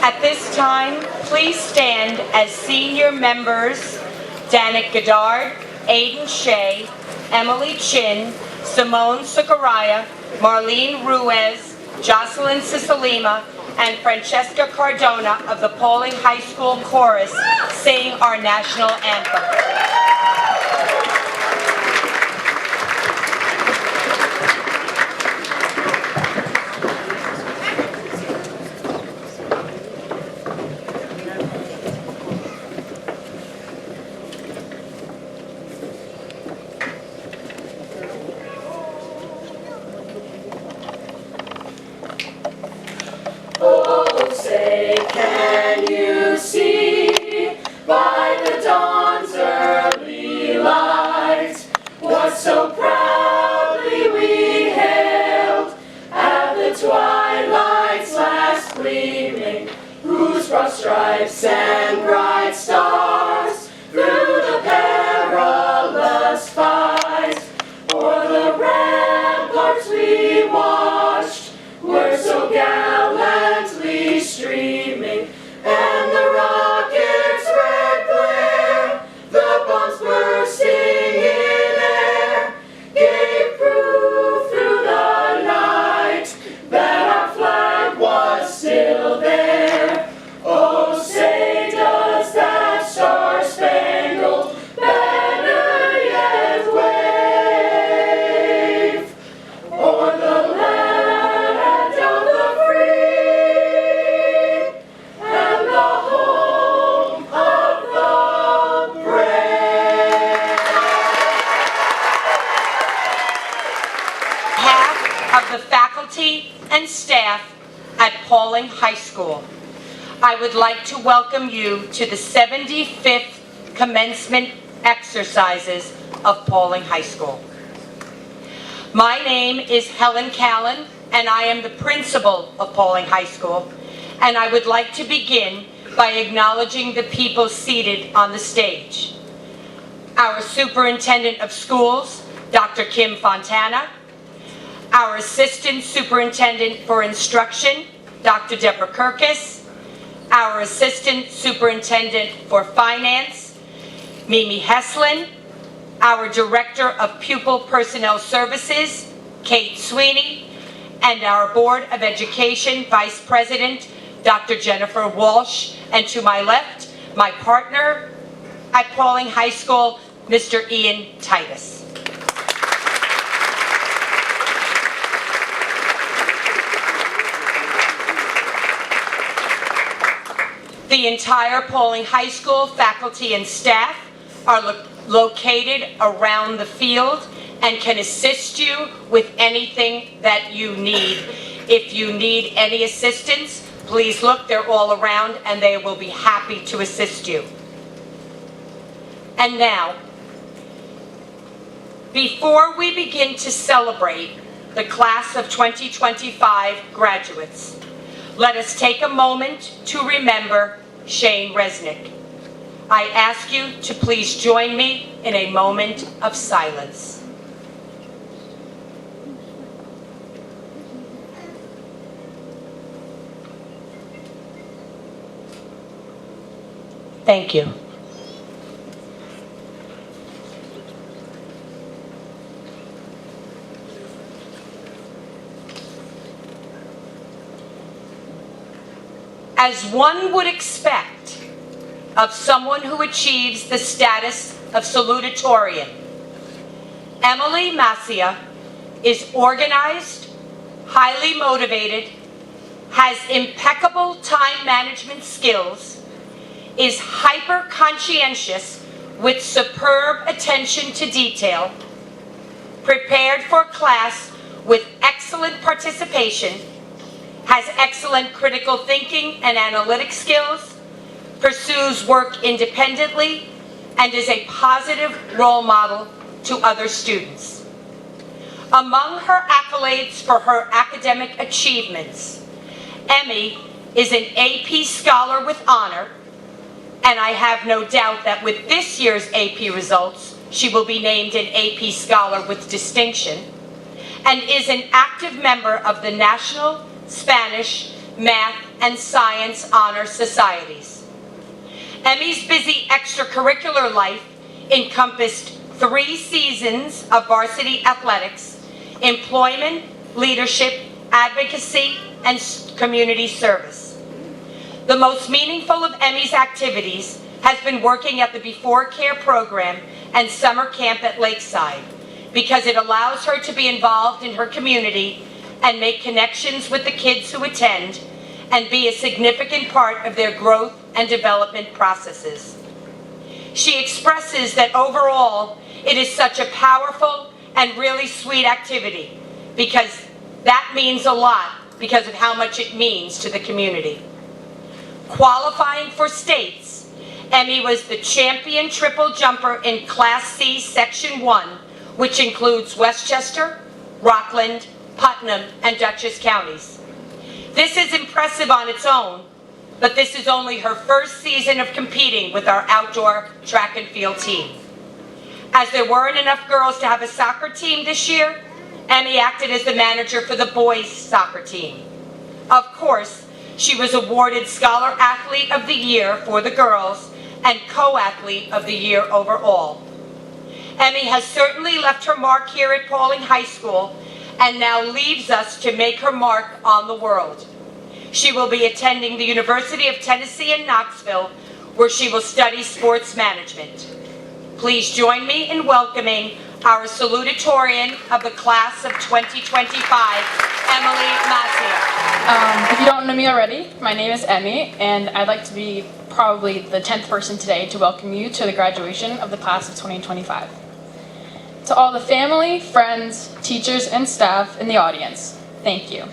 At this time, please stand as senior members Danik Goddard, Aiden Shea, Emily Chin, Simone Sukaraya, Marlene Ruiz, Jocelyn Cicilima, and Francesca Cardona of the Pawling High School Chorus sing our national anthem. Oh, say, can you see by the dawn's early light what so proudly we hailed at the twilight's last gleaming, whose broad stripes and bright stars through the perilous fight o'er the ramparts we watched were so gallantly streaming, and the rocket's red glare, the bombs bursting in air, gave proof through the night that our flag was still there. Oh, say does that star-spangled banner yet wave o'er the land of the free and the home of the brave. On behalf of the faculty and staff at Pawling High School, I would like to welcome you to the 75th commencement exercises of Pawling High School. My name is Helen Callan, and I am the principal of Pawling High School, and I would like to begin by acknowledging the people seated on the stage. Our Superintendent of Schools, Dr. Kim Fontana, our Assistant Superintendent for Instruction, Dr. Deborah Kirkus, our Assistant Superintendent for Finance, Mimi Heslin, our Director of Pupil Personnel Services, Kate Sweeney, and our Board of Education Vice President, Dr. Jennifer Walsh, and to my left, my partner at Pawling High School, Mr. Ian Titus. The entire Pawling High School faculty and staff are located around the field and can assist you with anything that you need. If you need any assistance, please look, they're all around and they will be happy to assist you. And now, before we begin to celebrate the class of 2025 graduates, let us take a moment to remember Shane Resnick. I ask you to please join me in a moment of silence. Thank you. As one would expect of someone who achieves the status of salutatorian, Emily Macia is organized, highly motivated, has impeccable time management skills, is hyper-conscientious with superb attention to detail, prepared for class with excellent participation, has excellent critical thinking and analytic skills, pursues work independently, and is a positive role model to other students. Among her accolades for her academic achievements, Emmy is an AP Scholar with honor, and I have no doubt that with this year's AP results, she will be named an AP Scholar with distinction, and is an active member of the National Spanish math, and science honor societies. Emmy's busy extracurricular life encompassed 3 seasons of varsity athletics, employment, leadership, advocacy, and community service. The most meaningful of Emmy's activities has been working at the Before Care program and summer camp at Lakeside, because it allows her to be involved in her community and make connections with the kids who attend and be a significant part of their growth and development processes. She expresses that overall, it is such a powerful and really sweet activity, because that means a lot because of how much it means to the community. Qualifying for states, Emmy was the champion triple jumper in Class C Section 1, which includes Westchester, Rockland, Putnam, and Dutchess counties. This is impressive on its own, but this is only her first season of competing with our outdoor track and field team. As there weren't enough girls to have a soccer team this year, Emmy acted as the manager for the boys' soccer team. Of course, she was awarded Scholar Athlete of the Year for the girls and Co-Athlete of the Year overall. Emmy has certainly left her mark here at Pawling High School and now leaves us to make her mark on the world. She will be attending the University of Tennessee in Knoxville, where she will study sports management. Please join me in welcoming our salutatorian of the class of 2025, Emily Mazzia. If you don't know me already, my name is Emmy, and I'd like to be probably the 10th person today to welcome you to the graduation of the class of 2025. To all the family, friends, teachers, and staff in the audience, thank you.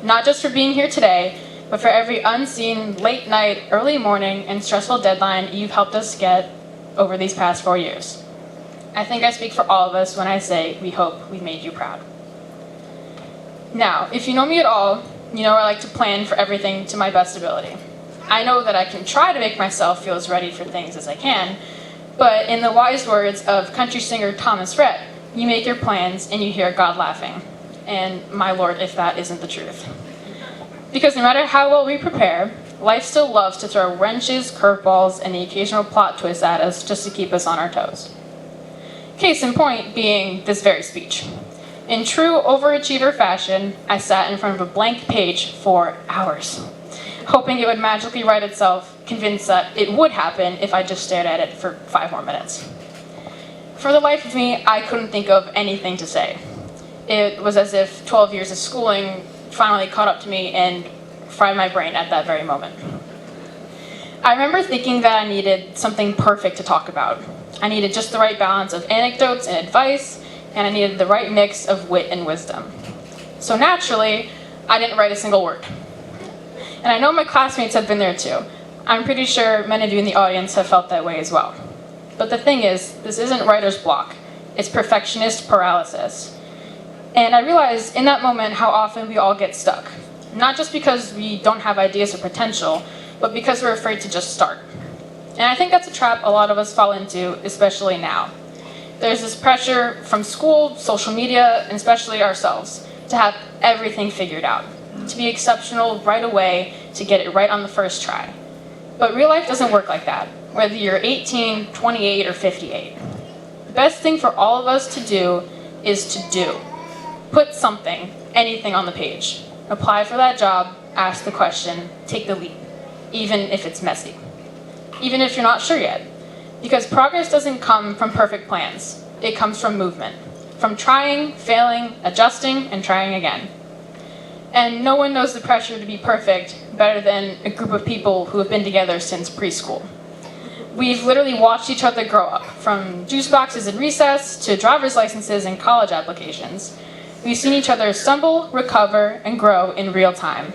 Not just for being here today, but for every unseen, late night, early morning, and stressful deadline you've helped us get over these past 4 years. I think I speak for all of us when I say we hope we made you proud. Now, if you know me at all, you know I like to plan for everything to my best ability. I know that I can try to make myself feel as ready for things as I can, but in the wise words of country singer Thomas Rhett, you make your plans and you hear God laughing. And my Lord, if that isn't the truth. Because no matter how well we prepare, life still loves to throw wrenches, curveballs, and the occasional plot twist at us just to keep us on our toes. Case in point being this very speech. In true overachiever fashion, I sat in front of a blank page for hours, hoping it would magically write itself, convinced that it would happen if I just stared at it for 5 more minutes. For the life of me, I couldn't think of anything to say. It was as if 12 years of schooling finally caught up to me and fried my brain at that very moment. I remember thinking that I needed something perfect to talk about. I needed just the right balance of anecdotes and advice, and I needed the right mix of wit and wisdom. So naturally, I didn't write a single word. And I know my classmates have been there too. I'm pretty sure many of you in the audience have felt that way as well. But the thing is, this isn't writer's block. It's perfectionist paralysis. And I realized in that moment how often we all get stuck. Not just because we don't have ideas or potential, but because we're afraid to just start. And I think that's a trap a lot of us fall into, especially now. There's this pressure from school, social media, and especially ourselves, to have everything figured out, to be exceptional right away, to get it right on the first try. But real life doesn't work like that, whether you're 18, 28, or 58. The best thing for all of us to do is to do. Put something, anything on the page. Apply for that job, ask the question, take the leap, even if it's messy. Even if you're not sure yet. Because progress doesn't come from perfect plans. It comes from movement. From trying, failing, adjusting, and trying again. And no one knows the pressure to be perfect better than a group of people who have been together since preschool. We've literally watched each other grow up, from juice boxes in recess to driver's licenses and college applications. We've seen each other stumble, recover, and grow in real time.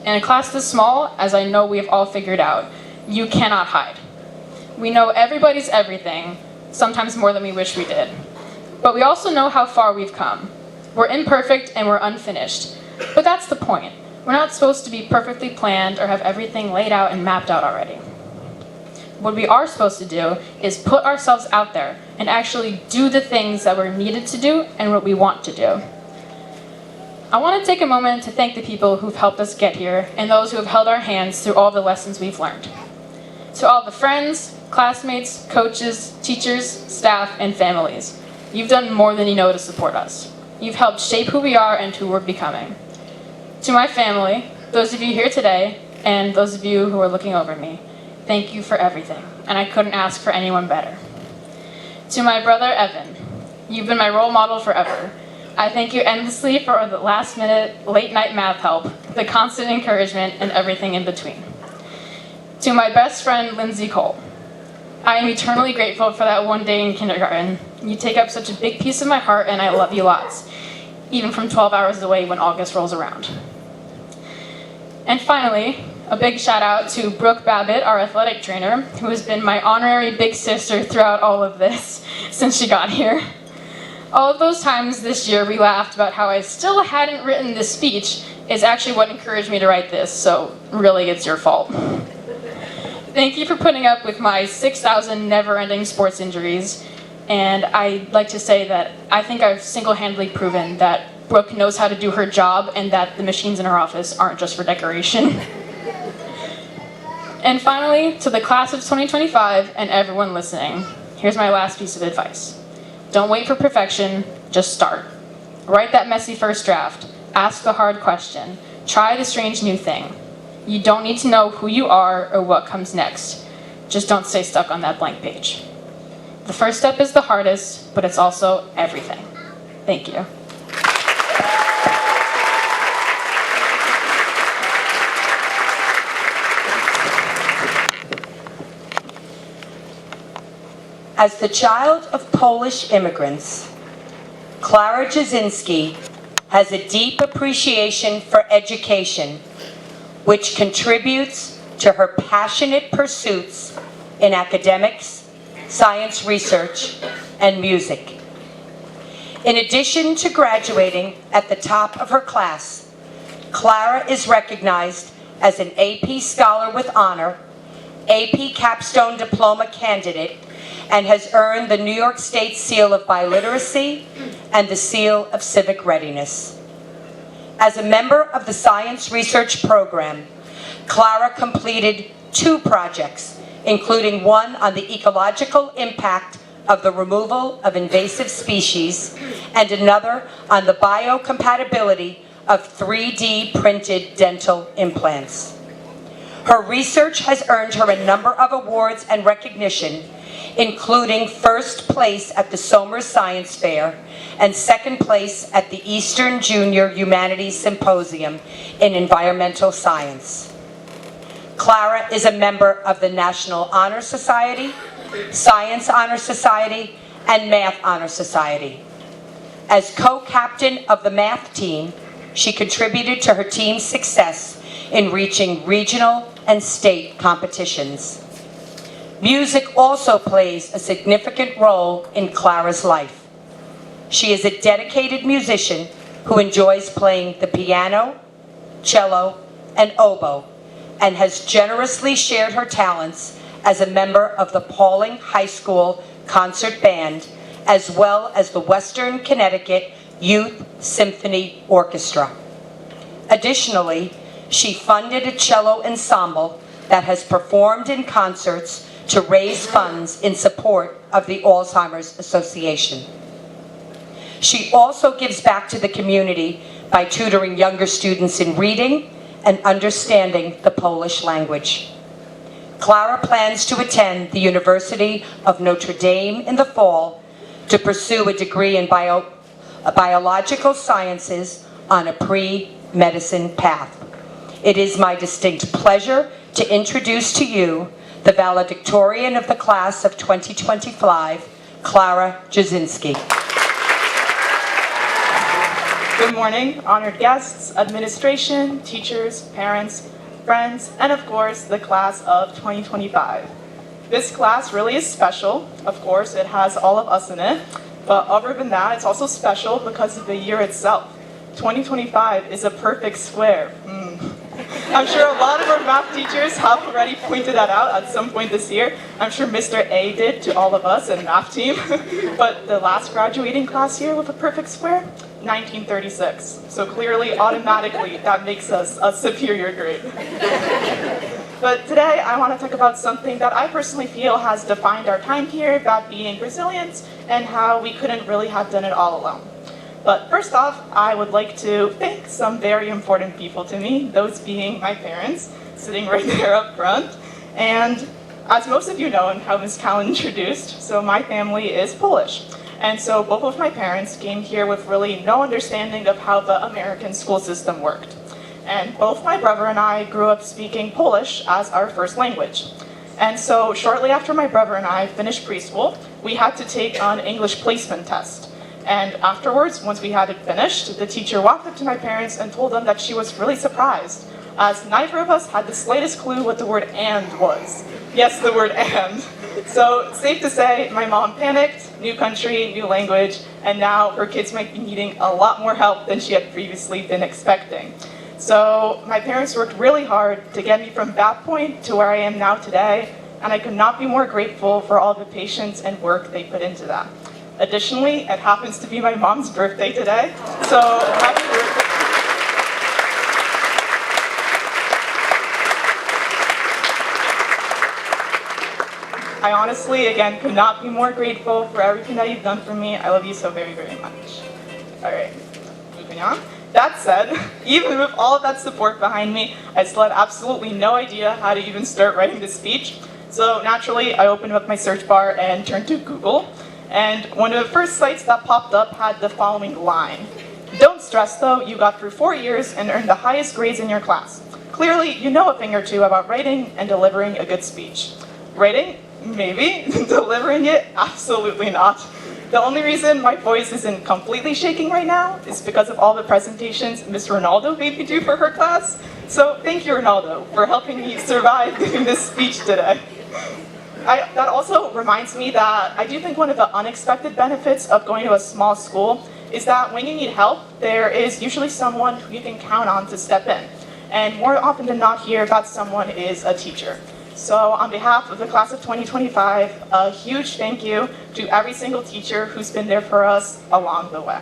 In a class this small, as I know we have all figured out, you cannot hide. We know everybody's everything, sometimes more than we wish we did. But we also know how far we've come. We're imperfect and we're unfinished. But that's the point. We're not supposed to be perfectly planned or have everything laid out and mapped out already. What we are supposed to do is put ourselves out there and actually do the things that we're needed to do and what we want to do. I want to take a moment to thank the people who've helped us get here and those who have held our hands through all the lessons we've learned. To all the friends, classmates, coaches, teachers, staff, and families, you've done more than you know to support us. You've helped shape who we are and who we're becoming. To my family, those of you here today, and those of you who are looking over me, thank you for everything, and I couldn't ask for anyone better. To my brother, Evan, you've been my role model forever. I thank you endlessly for the last-minute, late-night math help, the constant encouragement, and everything in between. To my best friend, Lindsay Cole, I am eternally grateful for that one day in kindergarten. You take up such a big piece of my heart, and I love you lots, even from 12 hours away when August rolls around. And finally, a big shout out to Brooke Babbitt, our athletic trainer, who has been my honorary big sister throughout all of this since she got here. All of those times this year we laughed about how I still hadn't written this speech is actually what encouraged me to write this, so really it's your fault. Thank you for putting up with my 6,000 never-ending sports injuries, and I'd like to say that I think I've single-handedly proven that Brooke knows how to do her job and that the machines in her office aren't just for decoration. And finally, to the class of 2025 and everyone listening, here's my last piece of advice. Don't wait for perfection, just start. Write that messy first draft, ask the hard question, try the strange new thing. You don't need to know who you are or what comes next. Just don't stay stuck on that blank page. The first step is the hardest, but it's also everything. Thank you. As the child of Polish immigrants, Klara Jasinski has a deep appreciation for education, which contributes to her passionate pursuits in academics, science research, and music. In addition to graduating at the top of her class, Klara is recognized as an AP Scholar with Honor, AP Capstone Diploma candidate, and has earned the New York State Seal of Biliteracy and the Seal of Civic Readiness. As a member of the Science Research Program, Klara completed 2 projects, including one on the ecological impact of the removal of invasive species and another on the biocompatibility of 3D printed dental implants. Her research has earned her a number of awards and recognition, including first place at the Somers Science Fair and second place at the Eastern Junior Humanities Symposium in Environmental Science. Klara is a member of the National Honor Society, Science Honor Society, and Math Honor Society. As co-captain of the math team, she contributed to her team's success in reaching regional and state competitions. Music also plays a significant role in Klara's life. She is a dedicated musician who enjoys playing the piano, cello, and oboe, and has generously shared her talents as a member of the Pawling High School Concert Band, as well as the Western Connecticut Youth Symphony Orchestra. Additionally, she funded a cello ensemble that has performed in concerts to raise funds in support of the Alzheimer's Association. She also gives back to the community by tutoring younger students in reading and understanding the Polish language. Klara plans to attend the University of Notre Dame in the fall to pursue a degree in biological sciences on a pre-medicine path. It is my distinct pleasure to introduce to you the valedictorian of the class of 2025, Klara Jasinski. Good morning, honored guests, administration, teachers, parents, friends, and of course, the class of 2025. This class really is special. Of course, it has all of us in it, but other than that, it's also special because of the year itself. 2025 is a perfect square. I'm sure a lot of our math teachers have already pointed that out at some point this year. I'm sure Mr. A did to all of us in math team. But the last graduating class year with a perfect square, 1936. So clearly, automatically, that makes us a superior grade. But today, I want to talk about something that I personally feel has defined our time here, that being resilience, and how we couldn't really have done it all alone. But first off, I would like to thank some very important people to me, those being my parents, sitting right there up front. And as most of you know, and how Ms. Callan introduced, so my family is Polish. And so both of my parents came here with really no understanding of how the American school system worked. And both my brother and I grew up speaking Polish as our first language. And so shortly after my brother and I finished preschool, we had to take an English placement test. And afterwards, once we had it finished, the teacher walked up to my parents and told them that she was really surprised, as neither of us had the slightest clue what the word "and" was. Yes, the word "and." So, safe to say, my mom panicked, new country, new language, and now her kids might be needing a lot more help than she had previously been expecting. So, my parents worked really hard to get me from that point to where I am now today, and I could not be more grateful for all the patience and work they put into that. Additionally, it happens to be my mom's birthday today, so happy birthday. I honestly, again, could not be more grateful for everything that you've done for me. I love you so very, very much. All right, moving on. That said, even with all of that support behind me, I still had absolutely no idea how to even start writing this speech. So naturally, I opened up my search bar and turned to Google. And one of the first sites that popped up had the following line. Don't stress though, you got through 4 years and earned the highest grades in your class. Clearly, you know a thing or two about writing and delivering a good speech. Writing? Maybe. Delivering it? Absolutely not. The only reason my voice isn't completely shaking right now is because of all the presentations Miss Ronaldo made me do for her class. So thank you, Ronaldo, for helping me survive doing this speech today. That also reminds me that I do think one of the unexpected benefits of going to a small school is that when you need help, there is usually someone who you can count on to step in. And more often than not here, that someone is a teacher. So on behalf of the class of 2025, a huge thank you to every single teacher who's been there for us along the way.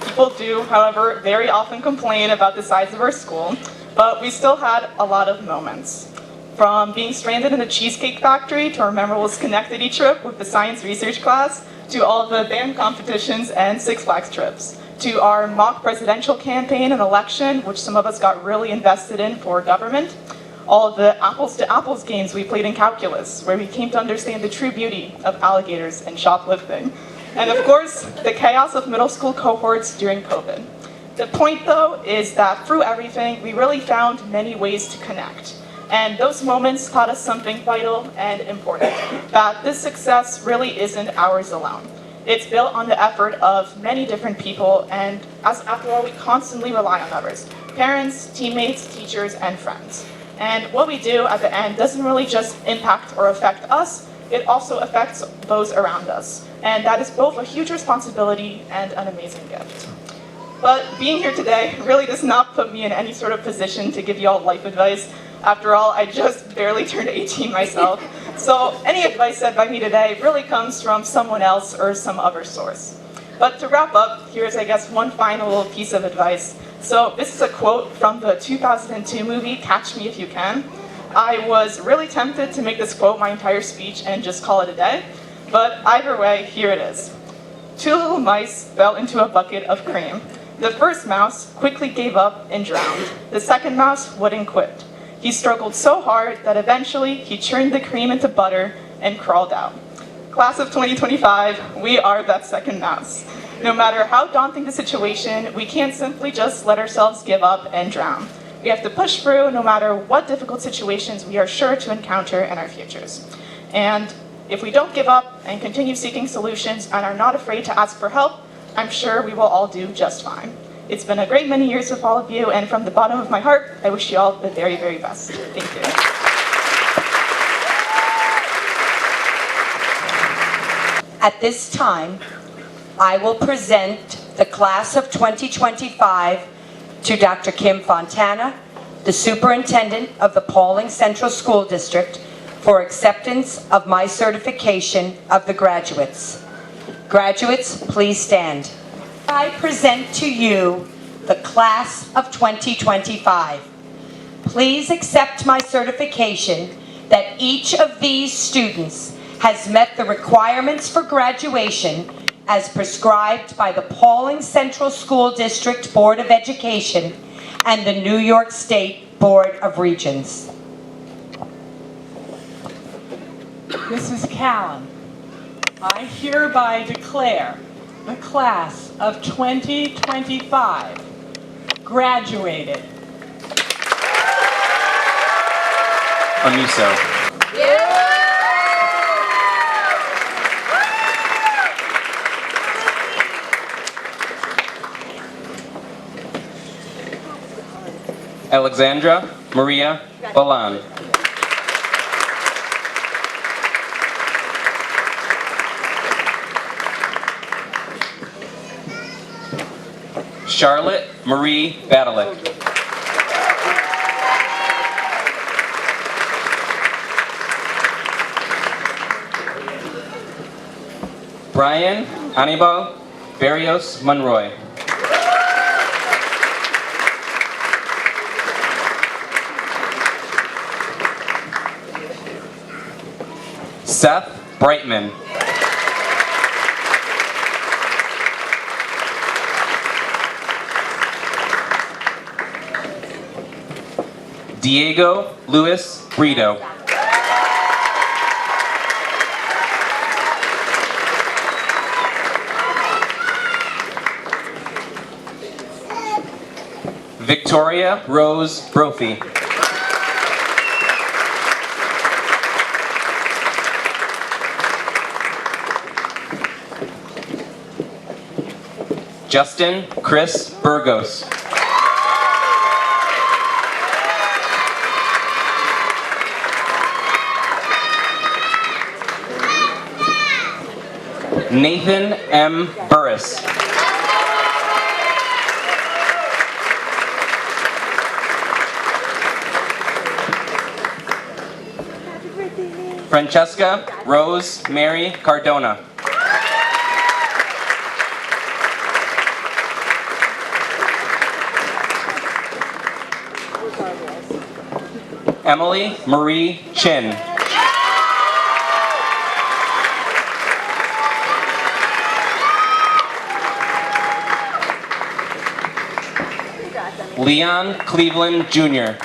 People do, however, very often complain about the size of our school, but we still had a lot of moments. From being stranded in the Cheesecake Factory to our memorable Schenectady trip with the science research class, to all the band competitions and Six Flags trips, to our mock presidential campaign and election, which some of us got really invested in for government, all of the apples to apples games we played in calculus, where we came to understand the true beauty of alligators and shoplifting. And of course, the chaos of middle school cohorts during COVID. The point though is that through everything, we really found many ways to connect. And those moments taught us something vital and important, that this success really isn't ours alone. It's built on the effort of many different people, and after all, we constantly rely on others, parents, teammates, teachers, and friends. And what we do at the end doesn't really just impact or affect us, it also affects those around us. And that is both a huge responsibility and an amazing gift. But being here today really does not put me in any sort of position to give you all life advice. After all, I just barely turned 18 myself. So any advice said by me today really comes from someone else or some other source. But to wrap up, here's, I guess, one final little piece of advice. So this is a quote from the 2002 movie, Catch Me If You Can. I was really tempted to make this quote my entire speech and just call it a day. But either way, here it is. 2 little mice fell into a bucket of cream. The first mouse quickly gave up and drowned. The second mouse wouldn't quit. He struggled so hard that eventually he churned the cream into butter and crawled out. Class of 2025, we are that second mouse. No matter how daunting the situation, we can't simply just let ourselves give up and drown. We have to push through no matter what difficult situations we are sure to encounter in our futures. And if we don't give up and continue seeking solutions and are not afraid to ask for help, I'm sure we will all do just fine. It's been a great many years with all of you, and from the bottom of my heart, I wish you all the very, very best. Thank you. At this time, I will present the class of 2025 to Dr. Kim Fontana, the Superintendent of the Pawling Central School District, for acceptance of my certification of the graduates. Graduates, please stand. I present to you the class of 2025. Please accept my certification that each of these students has met the requirements for graduation as prescribed by the Pawling Central School District Board of Education and the New York State Board of Regents. Mrs. Callan, I hereby declare the class of 2025 graduated. Oniso. Alexandra Maria Balan. Charlotte Marie Badalick. Brian Anibal Barrios Monroy. Seth Brightman. Diego Luis Brito. Victoria Rose Brophy. Justin Chris Burgos. Nathan M. Burris. Francesca Rose Mary Cardona. Emily Marie Chin. Leon Cleveland Jr.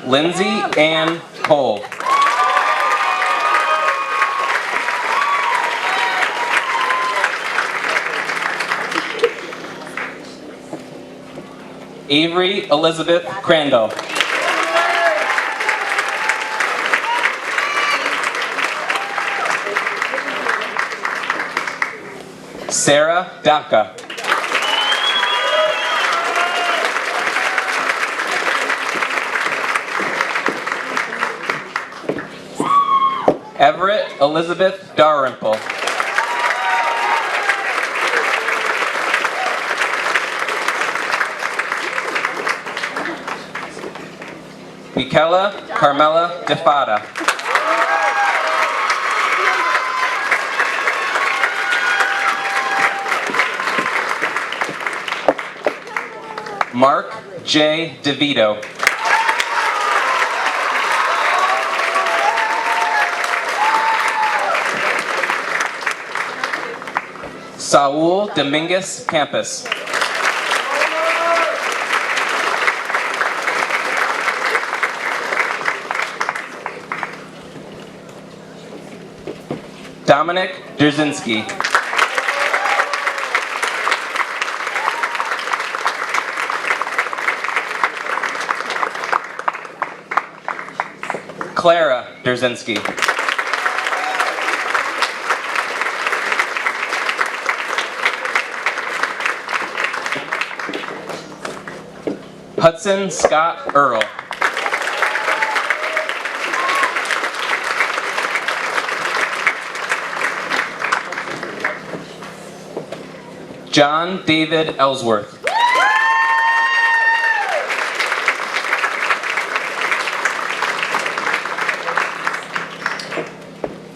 Lindsay Ann Cole. Avery Elizabeth Crandall. Sarah Daka. Everett Elizabeth Dalrymple. Michaela Carmela DeFada. Mark J. DeVito. Saul Dominguez Campus. Dominic Derzinski. Clara Derzinski. Hudson Scott Earl. John David Ellsworth.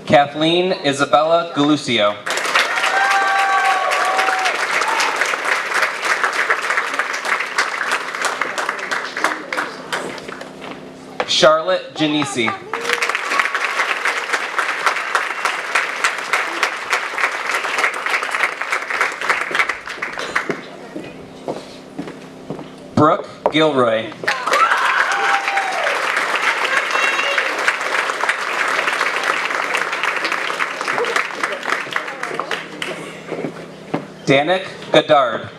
Kathleen Isabella Galucio. Charlotte Genesi. Brooke Gilroy. Danik Goddard.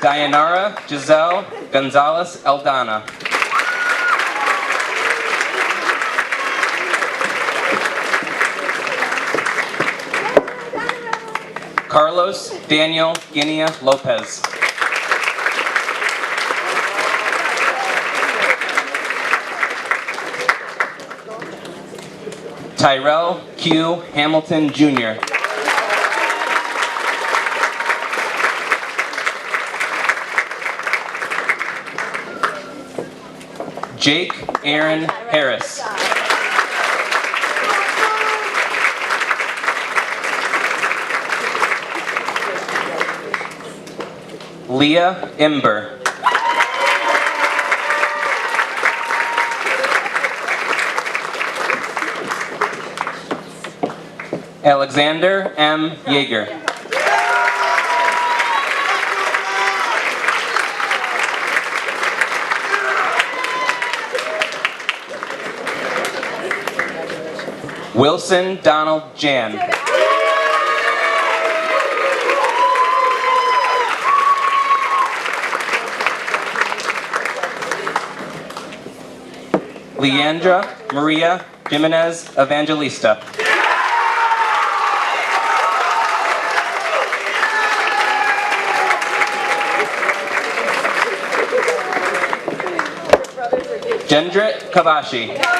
Dayanara Giselle Gonzalez Aldana. Carlos Daniel Guinea Lopez. Tyrell Q. Hamilton Jr. Jake Aaron Harris. Leah Imber. Alexander M. Yeager. Wilson Donald Jan. Leandra Maria Jimenez Evangelista. Gendrit Kavashi.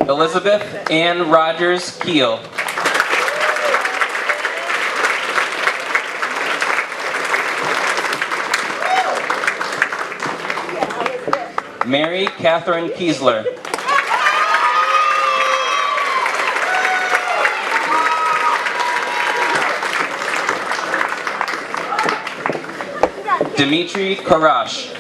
Elizabeth Ann Rogers Keel. Mary Catherine Kiesler. Dimitri Karash.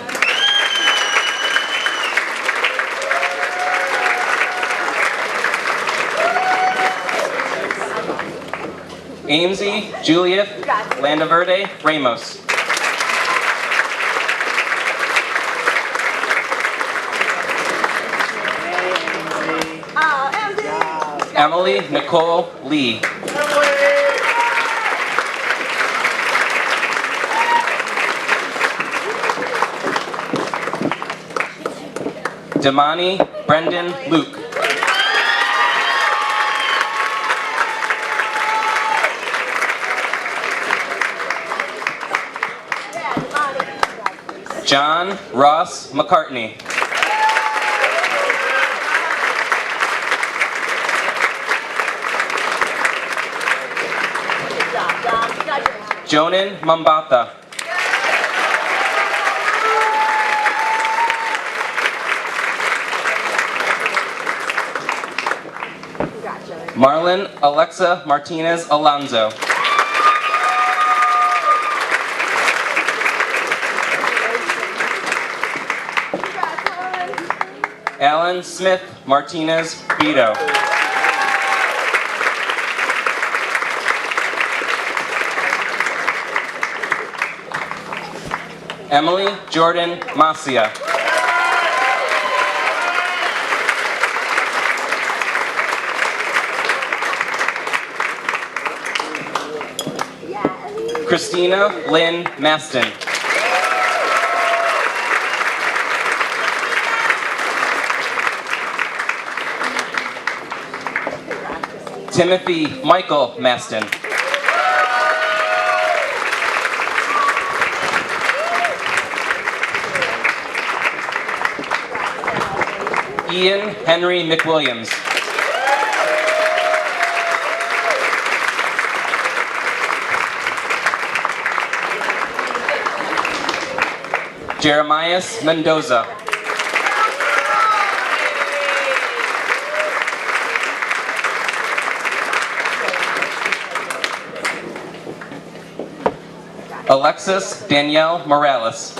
Amesy Juliet Landaverde Ramos. Emily Nicole Lee. Damani Brendan Luke. John Ross McCartney. Jonan Mambata. Marlon Alexa Martinez Alonzo. Alan Smith Martinez Vito. Emily Jordan Masia. Christina Lynn Maston. Timothy Michael Maston. Ian Henry McWilliams. Jeremias Mendoza. Alexis Danielle Morales.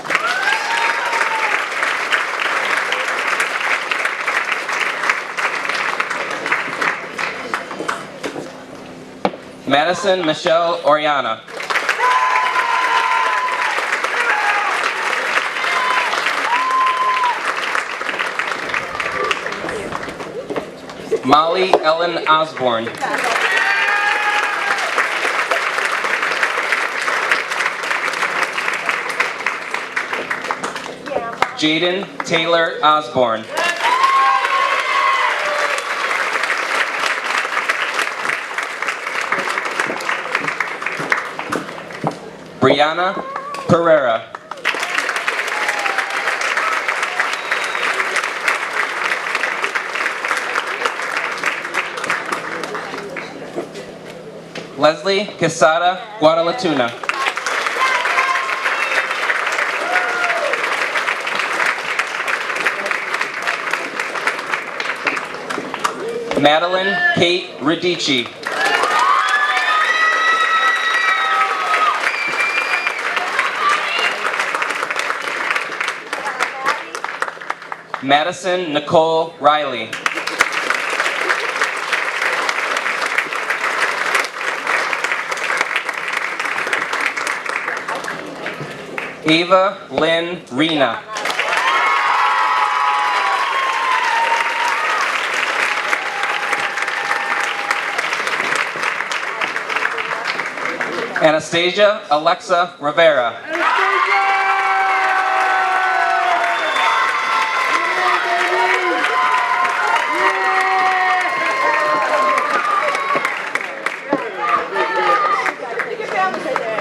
Madison Michelle Oriana. Molly Ellen Osborne. Jaden Taylor Osborne. Brianna Pereira. Leslie Quesada Guadalatuna. Madeline Kate Radici. Madison Nicole Riley. Ava Lynn Rena. Anastasia Alexa Rivera.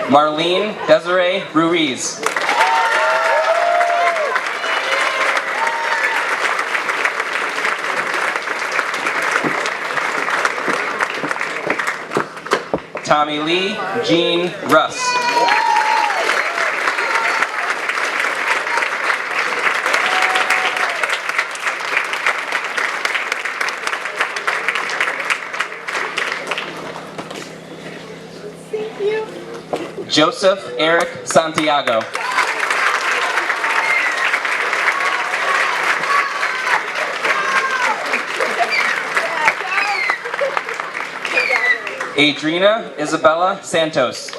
Marlene Desiree Ruiz. Tommy Lee Jean Russ. Joseph Eric Santiago. Adrina Isabella Santos.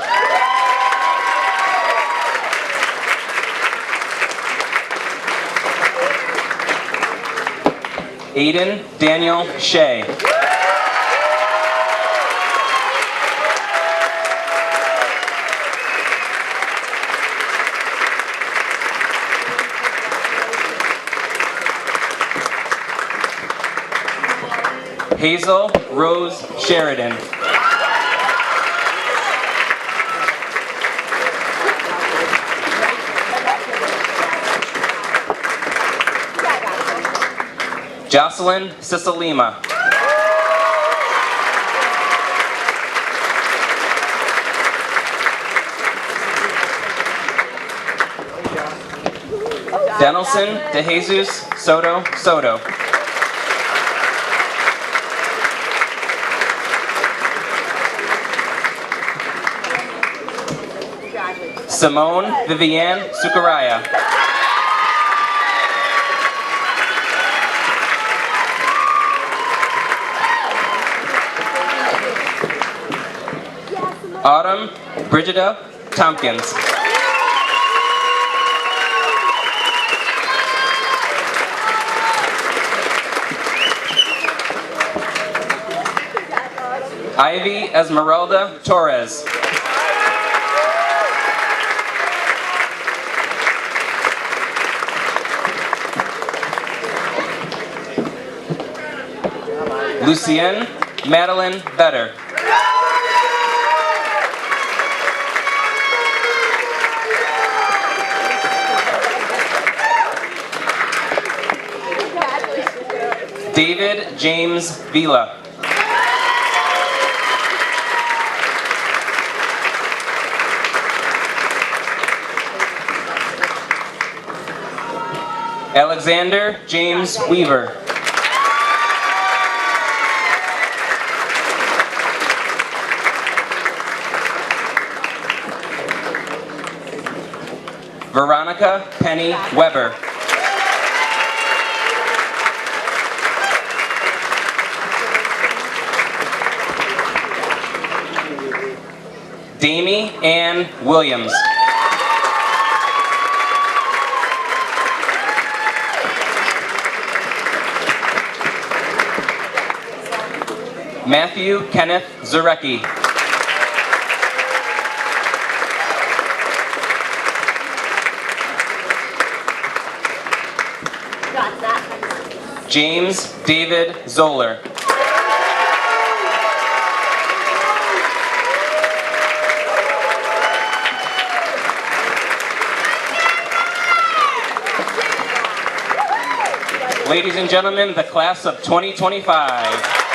Aiden Daniel Shea. Hazel Rose Sheridan. Jocelyn Cicilima. Denelson De Jesus Soto Soto. Simone Vivienne Sukaraya. Autumn Brigida Tompkins. Ivy Esmeralda Torres. Lucienne Madeline Vetter. David James Vila. Alexander James Weaver. Veronica Penny Weber. Damie Ann Williams. Matthew Kenneth Zarecki. James David Zoller. Ladies and gentlemen, the class of 2025.